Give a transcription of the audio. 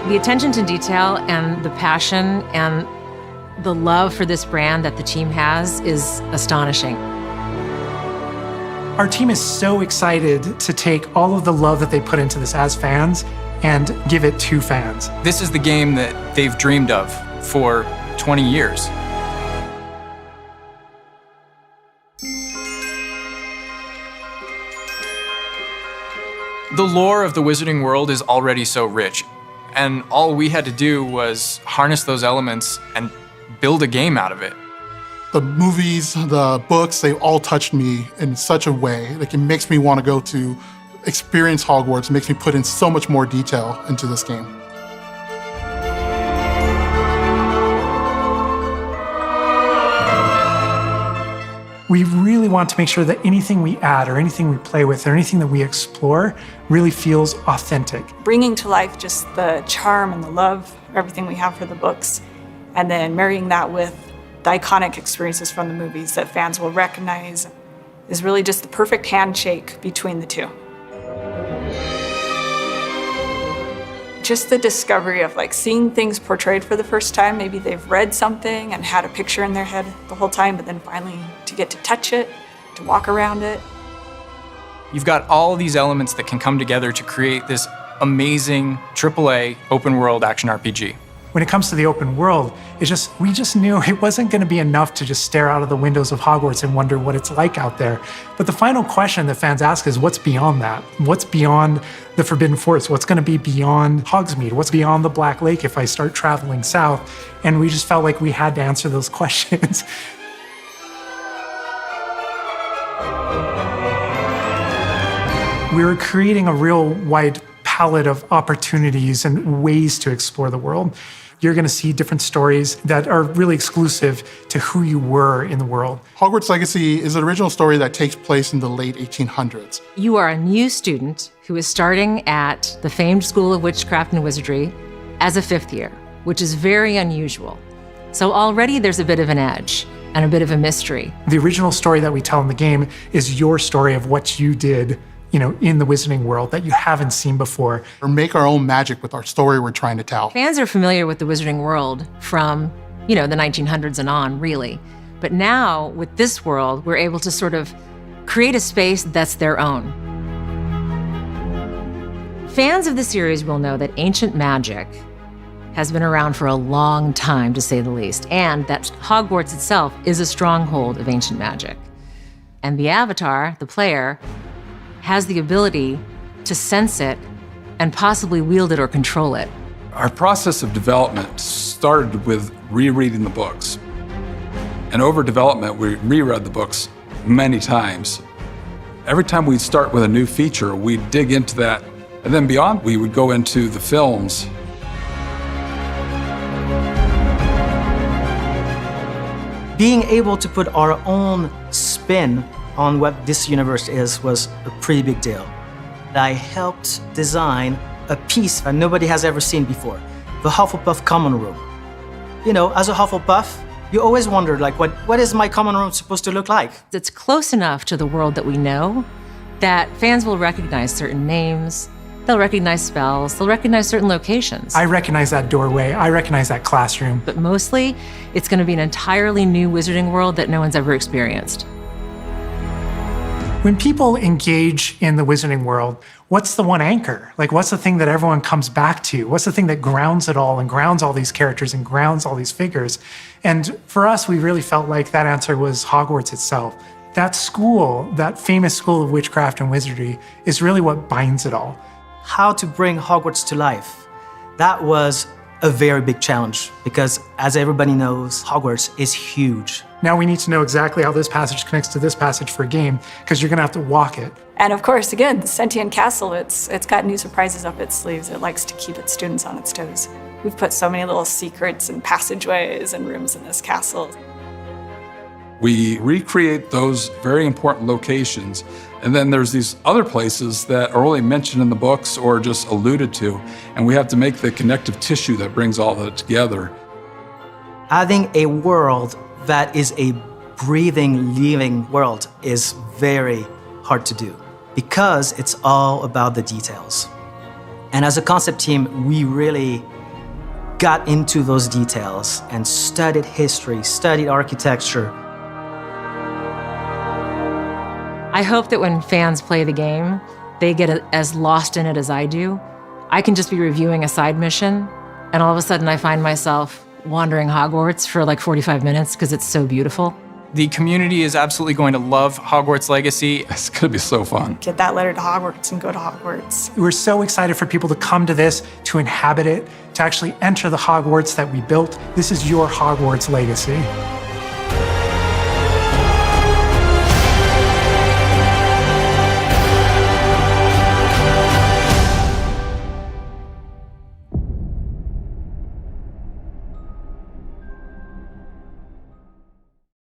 The attention to detail and the passion and the love for this brand that the team has is astonishing. Our team is so excited to take all of the love that they put into this as fans and give it to fans. This is the game that they've dreamed of for 20 years. The lore of the Wizarding World is already so rich, and all we had to do was harness those elements and build a game out of it. The movies, the books, they all touched me in such a way. Like, it makes me want to go to experience Hogwarts, makes me put in so much more detail into this game. We really want to make sure that anything we add or anything we play with or anything that we explore really feels authentic. Bringing to life just the charm and the love, everything we have for the books, and then marrying that with the iconic experiences from the movies that fans will recognize is really just the perfect handshake between the two. Just the discovery of like seeing things portrayed for the first time. Maybe they've read something and had a picture in their head the whole time, but then finally to get to touch it, to walk around it. You've got all these elements that can come together to create this amazing AAA open world action RPG. When it comes to the open world, we just knew it wasn't going to be enough to just stare out of the windows of Hogwarts and wonder what it's like out there. But the final question that fans ask is, what's beyond that? What's beyond the Forbidden Forest? What's going to be beyond Hogsmeade? What's beyond the Black Lake if I start traveling south? And we just felt like we had to answer those questions. We were creating a real wide palette of opportunities and ways to explore the world. You're going to see different stories that are really exclusive to who you were in the world. Hogwarts Legacy is an original story that takes place in the late 1800s. You are a new student who is starting at the famed School of Witchcraft and Wizardry as a fifth year, which is very unusual. So already there's a bit of an edge and a bit of a mystery. The original story that we tell in the game is your story of what you did, in the Wizarding World that you haven't seen before. Or make our own magic with our story we're trying to tell. Fans are familiar with the Wizarding World from, the 1900s and on, really. But now, with this world, we're able to sort of create a space that's their own. Fans of the series will know that ancient magic has been around for a long time, to say the least, and that Hogwarts itself is a stronghold of ancient magic. And the avatar, the player, has the ability to sense it and possibly wield it or control it. Our process of development started with rereading the books. And over development, we reread the books many times. Every time we'd start with a new feature, we'd dig into that. And then beyond, we would go into the films. Being able to put our own spin on what this universe is was a pretty big deal. I helped design a piece that nobody has ever seen before, the Hufflepuff common room. As a Hufflepuff, you always wondered, what is my common room supposed to look like? It's close enough to the world that we know that fans will recognize certain names, they'll recognize spells, they'll recognize certain locations. I recognize that doorway, I recognize that classroom. But mostly, it's going to be an entirely new Wizarding World that no one's ever experienced. When people engage in the Wizarding World, what's the one anchor? What's the thing that everyone comes back to? What's the thing that grounds it all and grounds all these characters and grounds all these figures? And for us, we really felt like that answer was Hogwarts itself. That school, that famous School of Witchcraft and Wizardry, is really what binds it all. How to bring Hogwarts to life. That was a very big challenge because, as everybody knows, Hogwarts is huge. Now we need to know exactly how this passage connects to this passage for a game, because you're going to have to walk it. And of course, again, the sentient castle, it's got new surprises up its sleeves. It likes to keep its students on its toes. We've put so many little secrets and passageways and rooms in this castle. We recreate those very important locations, and then there's these other places that are only mentioned in the books or just alluded to, and we have to make the connective tissue that brings all that together. Having a world that is a breathing, living world is very hard to do because it's all about the details. And as a concept team, we really got into those details and studied history, studied architecture. I hope that when fans play the game, they get as lost in it as I do. I can just be reviewing a side mission, and all of a sudden I find myself wandering Hogwarts for like 45 minutes because it's so beautiful. The community is absolutely going to love Hogwarts Legacy. It's going to be so fun. Get that letter to Hogwarts and go to Hogwarts. We're so excited for people to come to this, to inhabit it, to actually enter the Hogwarts that we built. This is your Hogwarts legacy.